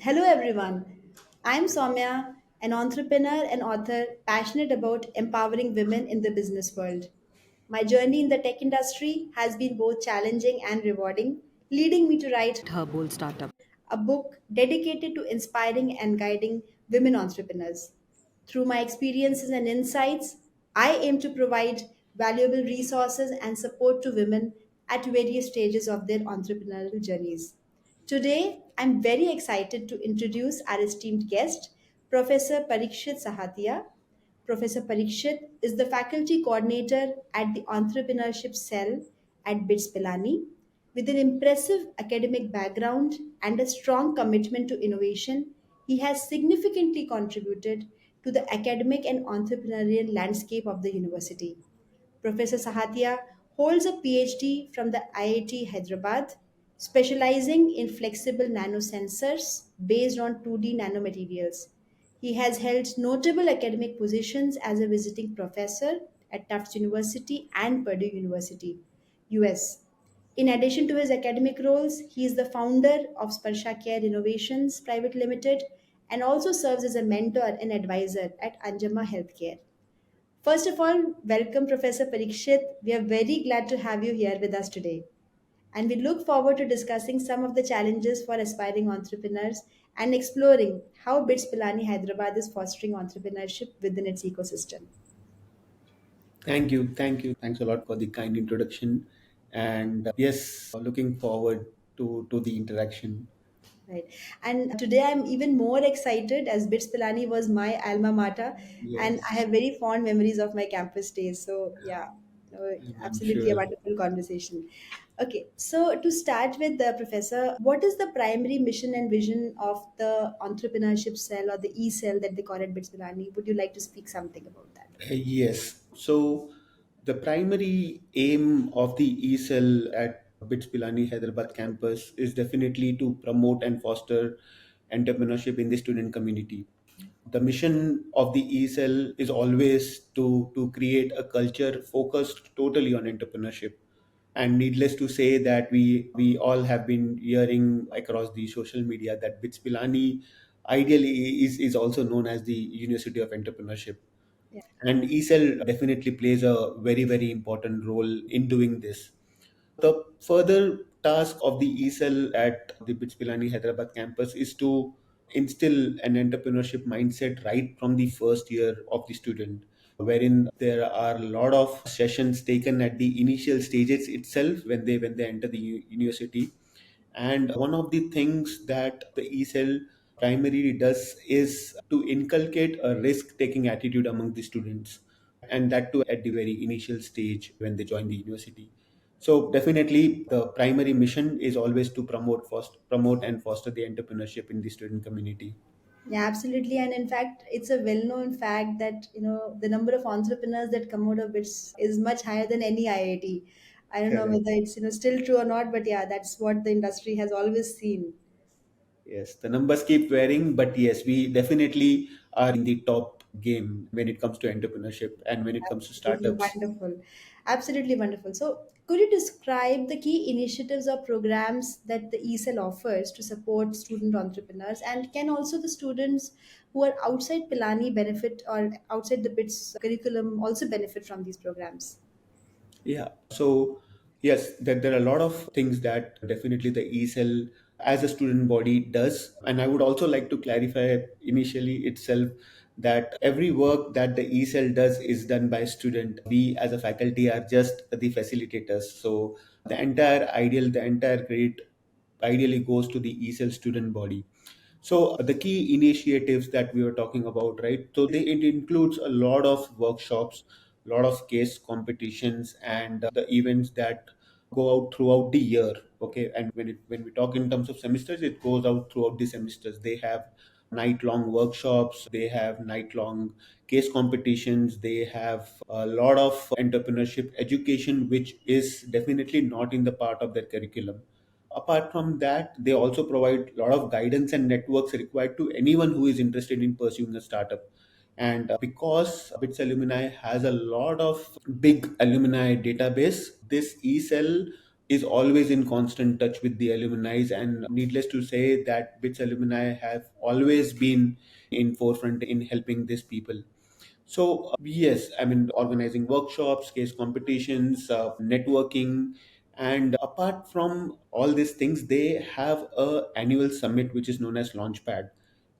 Hello, everyone. I'm Saumya, an entrepreneur and author passionate about empowering women in the business world. My journey in the tech industry has been both challenging and rewarding, leading me to write Herboldstartup. a book dedicated to inspiring and guiding women entrepreneurs. Through my experiences and insights, I aim to provide valuable resources and support to women at various stages of their entrepreneurial journeys. Today, I'm very excited to introduce our esteemed guest, Professor Parikshit Sahatiya. Professor Parikshit is the faculty coordinator at the Entrepreneurship Cell at BITS Pilani. With an impressive academic background and a strong commitment to innovation, he has significantly contributed to the academic and entrepreneurial landscape of the university. Professor Sahatiya holds a PhD from the IIT Hyderabad, specializing in flexible nanosensors based on 2D nanomaterials. He has held notable academic positions as a visiting professor at Tufts University and Purdue University, US. In addition to his academic roles, he is the founder of Sparsha Care Innovations Private Limited and also serves as a mentor and advisor at Anjama Healthcare. First of all, welcome Professor Parikshit. We are very glad to have you here with us today. And we look forward to discussing some of the challenges for aspiring entrepreneurs and exploring how BITS Pilani Hyderabad is fostering entrepreneurship within its ecosystem. Thank you. Thank you. Thanks a lot for the kind introduction. And yes, looking forward to the interaction. Right. And today I'm even more excited as BITS Pilani was my alma mater and I Yes, have very fond memories of my campus days. So, yeah, I'm absolutely a sure. wonderful conversation. Okay, so to start with, Professor, what is the primary mission and vision of the entrepreneurship cell or the E cell that they call it BITS Pilani? Would you like to speak something about that? Yes. So the primary aim of the ESL at BITS Pilani Hyderabad campus is definitely to promote and foster entrepreneurship in the student community. The mission of the ESL is always to create a culture focused totally on entrepreneurship. And needless to say that we all have been hearing across the social media that BITS Pilani ideally is also known as the University of Entrepreneurship. Yeah. And ESL definitely plays a very, very important role in doing this. The further task of the ESL at the BITS Pilani Hyderabad campus is to instill an entrepreneurship mindset right from the first year of the student, wherein there are a lot of sessions taken at the initial stages itself when they enter the university. And one of the things that the ESL primarily does is to inculcate a risk taking attitude among the students, and that too at the very initial stage when they join the university. So definitely the primary mission is always to promote and foster the entrepreneurship in the student community. Yeah, absolutely. And in fact, it's a well-known fact that, the number of entrepreneurs that come out of BITS is much higher than any IIT. I don't know Correct. whether it's, still true or not, but yeah, that's what the industry has always seen. Yes, the numbers keep varying, but yes, we definitely are in the top game when it comes to entrepreneurship and when it comes to Absolutely startups. wonderful. Absolutely wonderful. So, could you describe the key initiatives or programs that the ESL offers to support student entrepreneurs? And can also the students who are outside Pilani benefit or outside the BITS curriculum also benefit from these programs? Yeah. So yes, there are a lot of things that definitely the ESL as a student body does. And I would also like to clarify initially itself that every work that the ESL does is done by student. We as a faculty are just the facilitators. So the entire credit ideally goes to the ESL student body. So the key initiatives that we were talking about, right? So it includes a lot of workshops, a lot of case competitions, and the events that go out throughout the year. Okay, and when we talk in terms of semesters, it goes out throughout the semesters. They have night long workshops, they have night long case competitions, they have a lot of entrepreneurship education, which is definitely not in the part of their curriculum. Apart from that, they also provide a lot of guidance and networks required to anyone who is interested in pursuing a startup. And because BITS Alumni has a lot of big alumni database, this eCell is always in constant touch with the alumni, and needless to say that BITS alumni have always been in forefront in helping these people. So yes, I mean organizing workshops, case competitions, networking, and apart from all these things, they have a annual summit which is known as Launchpad,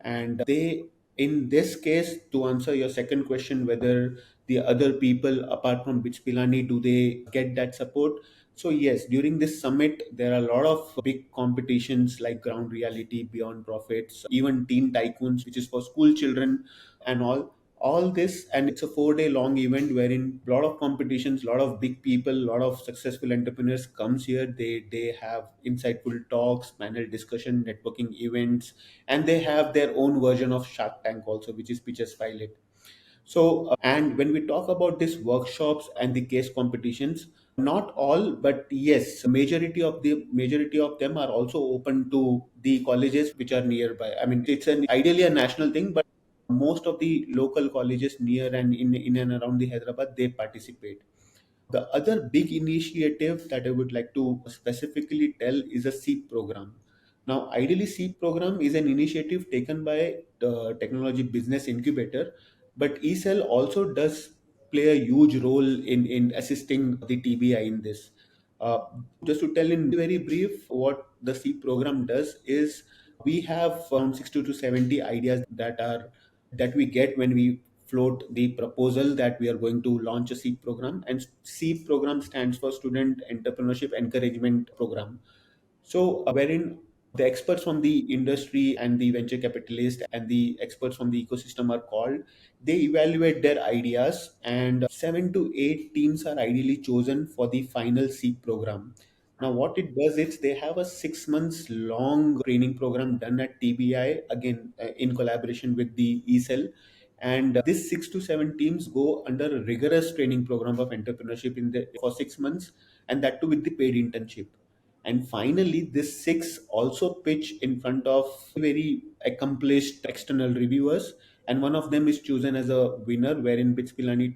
and they, in this case, to answer your second question, whether the other people apart from Bits Pilani, do they get that support? So yes, during this summit, there are a lot of big competitions like Ground Reality, Beyond Profits, even Teen Tycoons, which is for school children, and all this. And it's a 4 day long event wherein a lot of competitions, a lot of big people, a lot of successful entrepreneurs comes here. They have insightful talks, panel discussion, networking events, and they have their own version of Shark Tank also, which is Pitches Pilot. So, and when we talk about these workshops and the case competitions, not all, but yes, majority of them are also open to the colleges which are nearby. I mean, it's an ideally a national thing, but most of the local colleges near and in and around the Hyderabad, they participate. The other big initiative that I would like to specifically tell is a SEEP program. Now, ideally, SEEP program is an initiative taken by the Technology Business Incubator, but eCell also does play a huge role in assisting the TBI in this. Uh, just to tell in very brief, what the SEEP program does is we have around 60 to 70 ideas that we get when we float the proposal that we are going to launch a SEEP program. And SEEP program stands for Student Entrepreneurship Encouragement Program. So, wherein the experts from the industry and the venture capitalist and the experts from the ecosystem are called, they evaluate their ideas, and 7 to 8 teams are ideally chosen for the final SEEP program. Now, what it does is they have a 6 months long training program done at TBI, again in collaboration with the eCell. And these 6 to 7 teams go under a rigorous training program of entrepreneurship for 6 months, and that too with the paid internship. And finally, this six also pitch in front of very accomplished external reviewers, and one of them is chosen as a winner, wherein BITS Pilani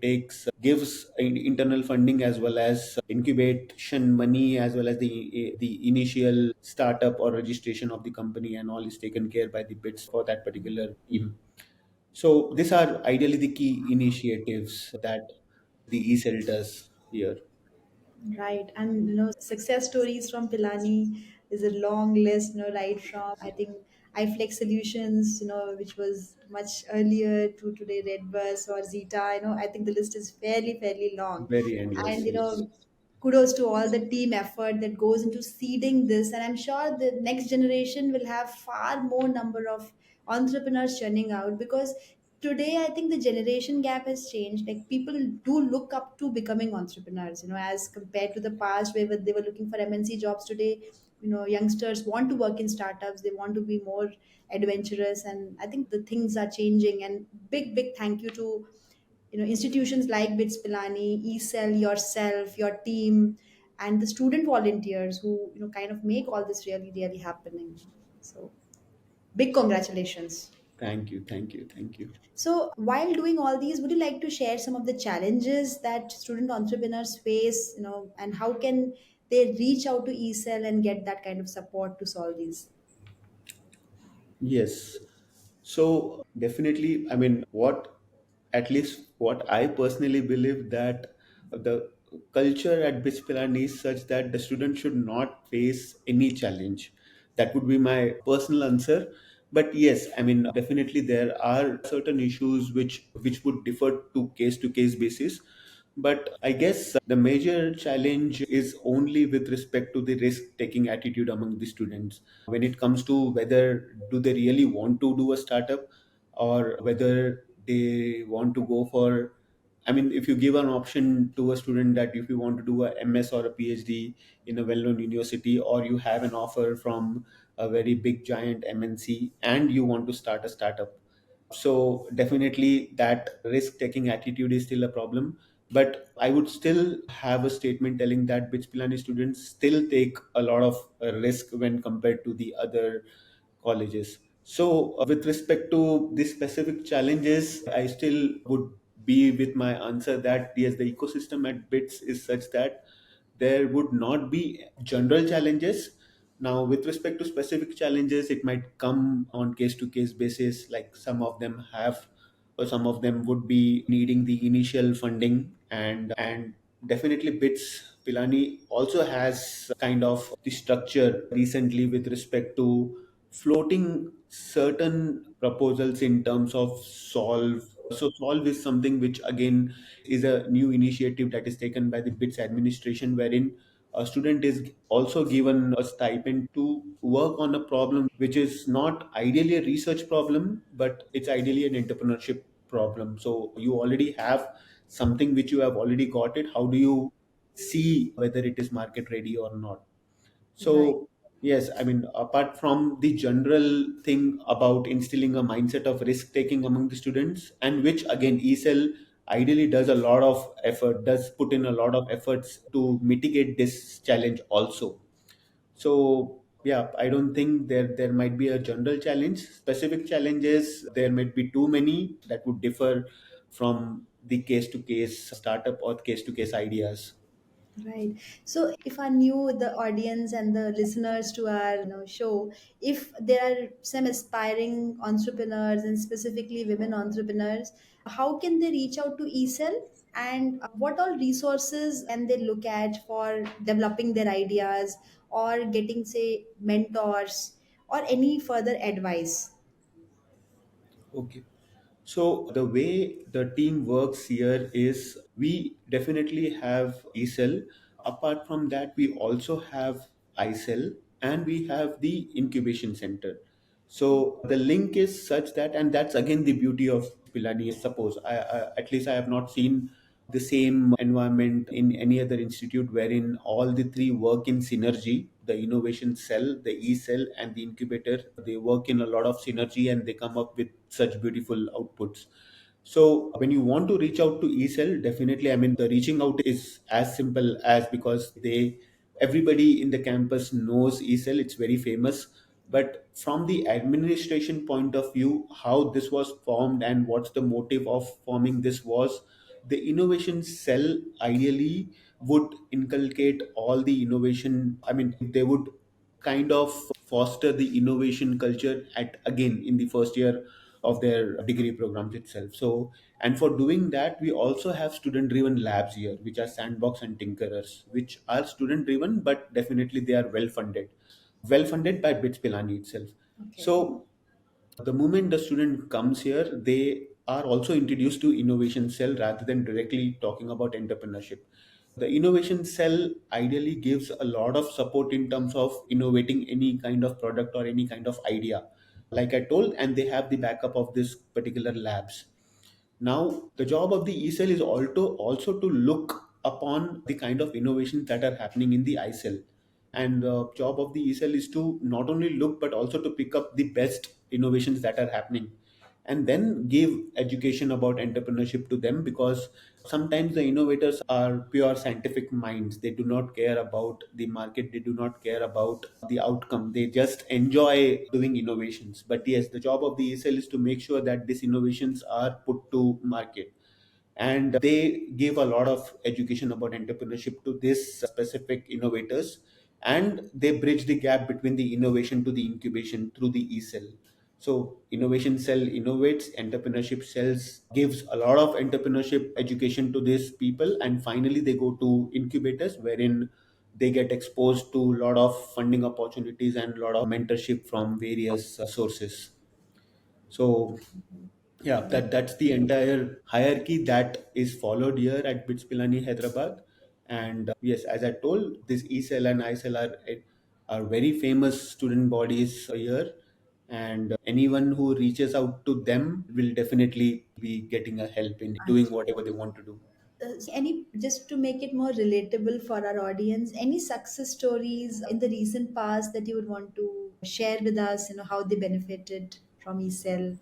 gives internal funding as well as incubation money, as well as the initial startup or registration of the company, and all is taken care by the BITS for that particular team. So these are ideally the key initiatives that the eCell does here. Right. And success stories from Pilani is a long list, right from I think iFlex Solutions, which was much earlier to today Redbus or Zeta, I think the list is fairly long. Very endless, And yes. kudos to all the team effort that goes into seeding this. And I'm sure the next generation will have far more number of entrepreneurs churning out, because today I think the generation gap has changed. Like, people do look up to becoming entrepreneurs, as compared to the past where they were looking for MNC jobs. Today, youngsters want to work in startups, they want to be more adventurous, and I think the things are changing. And big thank you to institutions like BITS Pilani, eCell, yourself, your team, and the student volunteers who kind of make all this really happening. So big congratulations. Thank you, thank you, thank you. So, while doing all these, would you like to share some of the challenges that student entrepreneurs face, and how can they reach out to eCell and get that kind of support to solve these? Yes. So definitely, I mean, at least what I personally believe, that the culture at Bispilani is such that the student should not face any challenge. That would be my personal answer. But yes, I mean, definitely there are certain issues which would differ to case basis. But I guess the major challenge is only with respect to the risk taking attitude among the students when it comes to whether do they really want to do a startup, or whether they want to go for, I mean, if you give an option to a student that if you want to do a MS or a PhD in a well-known university, or you have an offer from a very big giant MNC and you want to start a startup, so definitely that risk taking attitude is still a problem. But I would still have a statement telling that Bits Pilani students still take a lot of risk when compared to the other colleges. So with respect to the specific challenges, I still would be with my answer that yes, the ecosystem at BITS is such that there would not be general challenges. Now, with respect to specific challenges, it might come on case to case basis, like some of them have, or some of them would be needing the initial funding. And definitely BITS Pilani also has kind of the structure recently with respect to floating certain proposals in terms of solve. So solve is something which again is a new initiative that is taken by the BITS administration, wherein a student is also given a stipend to work on a problem which is not ideally a research problem, but it's ideally an entrepreneurship problem. So you already have something which you have already got it. How do you see whether it is market ready or not? Right. So, yes, I mean, apart from the general thing about instilling a mindset of risk taking among the students, and which again, ESL ideally does a lot of effort, does put in a lot of efforts to mitigate this challenge also. So, yeah, I don't think there might be a general challenge. Specific challenges, there might be too many that would differ from the case to case startup or case to case ideas. Right. So if I knew the audience and the listeners to our show, if there are some aspiring entrepreneurs and specifically women entrepreneurs, how can they reach out to eCell, and what all resources can they look at for developing their ideas or getting, say, mentors or any further advice? Okay. So the way the team works here is we definitely have ESL. Apart from that, we also have ISEL and we have the incubation center. So the link is such that, and that's again the beauty of Pilani. Suppose at least I have not seen the same environment in any other institute wherein all the three work in synergy. The innovation cell, the E cell, and the incubator, they work in a lot of synergy and they come up with such beautiful outputs. So when you want to reach out to eCell, definitely, I mean, the reaching out is as simple as, because everybody in the campus knows eCell. It's very famous. But from the administration point of view, how this was formed and what's the motive of forming this was, the innovation cell ideally would inculcate all the innovation. I mean, they would kind of foster the innovation culture at again in the first year of their degree programs itself. So, and for doing that, we also have student driven labs here, which are sandbox and tinkerers, which are student driven, but definitely they are well funded by BITS Pilani itself. Okay. So the moment the student comes here, they are also introduced to innovation cell rather than directly talking about entrepreneurship. The innovation cell ideally gives a lot of support in terms of innovating any kind of product or any kind of idea, like I told, and they have the backup of this particular labs. Now, the job of the ECell is also to look upon the kind of innovations that are happening in the ICell. And the job of the ECell is to not only look but also to pick up the best innovations that are happening and then give education about entrepreneurship to them, because sometimes the innovators are pure scientific minds. They do not care about the market, they do not care about the outcome, they just enjoy doing innovations. But yes, the job of the ESL is to make sure that these innovations are put to market, and they give a lot of education about entrepreneurship to these specific innovators, and they bridge the gap between the innovation to the incubation through the e-cell. So innovation cell innovates, entrepreneurship cells gives a lot of entrepreneurship education to these people, and finally they go to incubators wherein they get exposed to a lot of funding opportunities and a lot of mentorship from various sources. So yeah, that's the entire hierarchy that is followed here at BITS Pilani Hyderabad. And yes, as I told, this ECell and ICell are very famous student bodies here, and anyone who reaches out to them will definitely be getting a help in doing whatever they want to do. Any, just to make it more relatable for our audience, any success stories in the recent past that you would want to share with us, how they benefited from eCell?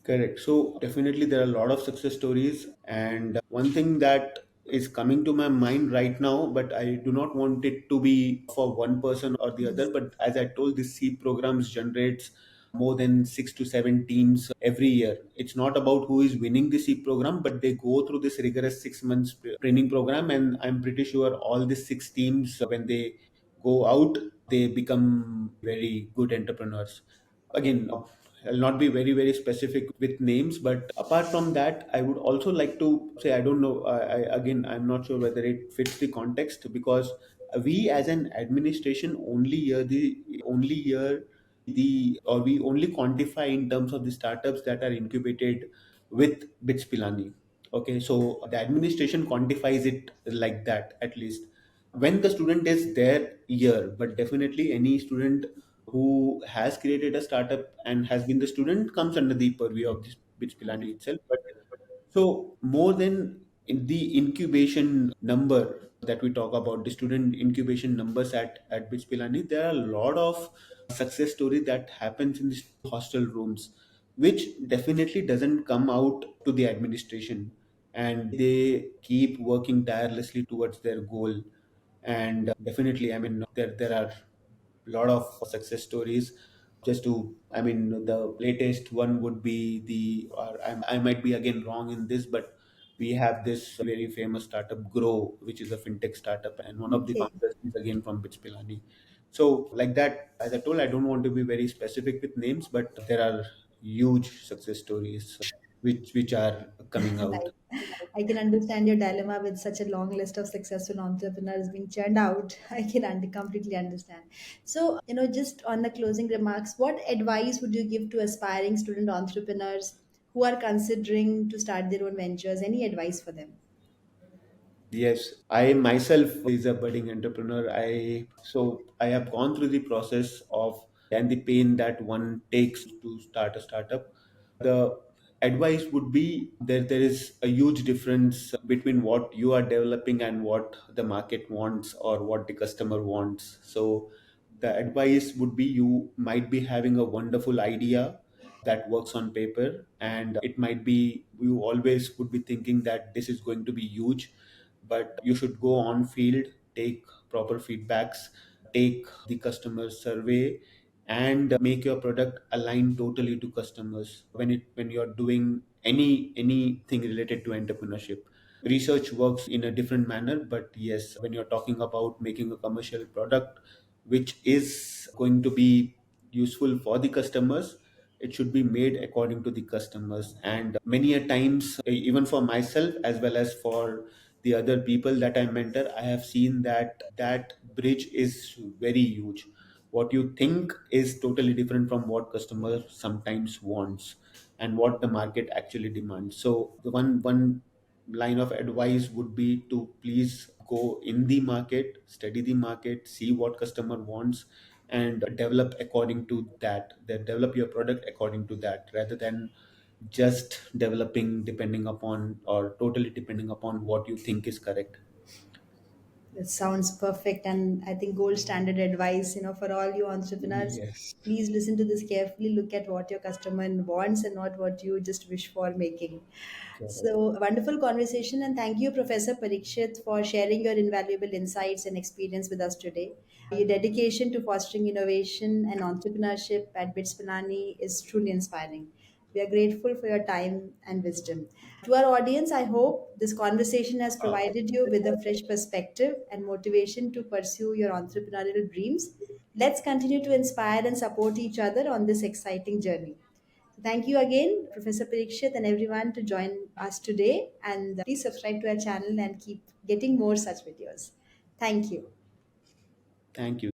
Correct. So definitely there are a lot of success stories, and one thing that is coming to my mind right now, but I do not want it to be for one person or the other. Yes. But as I told, this C programs generates more than 6 to 7 teams every year. It's not about who is winning the SEEP program, but they go through this rigorous 6 months training program. And I'm pretty sure all the 6 teams, when they go out, they become very good entrepreneurs. Again, I'll not be very, very specific with names, but apart from that, I would also like to say, I don't know, again, I'm not sure whether it fits the context, because we as an administration or we only quantify in terms of the startups that are incubated with BITS Pilani. Okay, so the administration quantifies it like that, at least when the student is there here. But definitely any student who has created a startup and has been the student comes under the purview of this BITS Pilani itself. But so more than in the incubation number that we talk about, the student incubation numbers at BITS Pilani, there are a lot of success story that happens in these hostel rooms, which definitely doesn't come out to the administration, and they keep working tirelessly towards their goal. And definitely, I mean, there are a lot of success stories. Just to, I mean, the latest one would be I might be again wrong in this, but we have this very famous startup Grow, which is a fintech startup, and one of the Okay. founders is again from BITS Pilani. So like that, as I told, I don't want to be very specific with names, but there are huge success stories which are coming out. Right. I can understand your dilemma with such a long list of successful entrepreneurs being churned out. I can completely understand. So, just on the closing remarks, what advice would you give to aspiring student entrepreneurs who are considering to start their own ventures? Any advice for them? Yes, I myself is a budding entrepreneur. I have gone through the process of and the pain that one takes to start a startup. The advice would be there is a huge difference between what you are developing and what the market wants or what the customer wants. So the advice would be, you might be having a wonderful idea that works on paper, and it might be you always would be thinking that this is going to be huge, but you should go on field, take proper feedbacks, take the customer survey, and make your product align totally to customers when you're doing anything related to entrepreneurship. Research works in a different manner, but yes, when you're talking about making a commercial product which is going to be useful for the customers, it should be made according to the customers. And many a times, even for myself as well as for the other people that I mentor, I have seen that that bridge is very huge. What you think is totally different from what customer sometimes wants and what the market actually demands. So the one line of advice would be to please go in the market, study the market, see what customer wants, and develop according to that. Then develop your product according to that, rather than just developing depending upon or totally depending upon what you think is correct. It sounds perfect, and I think gold standard advice, for all you entrepreneurs. Yes, Please listen to this carefully. Look at what your customer wants and not what you just wish for making. correct. So, wonderful conversation, and thank you, Professor Parikshit, for sharing your invaluable insights and experience with us today. Your dedication to fostering innovation and entrepreneurship at BITS Pilani is truly inspiring. We are grateful for your time and wisdom. To our audience, I hope this conversation has provided you with a fresh perspective and motivation to pursue your entrepreneurial dreams. Let's continue to inspire and support each other on this exciting journey. So thank you again, Professor Parikshit, and everyone to join us today. And please subscribe to our channel and keep getting more such videos. Thank you. Thank you.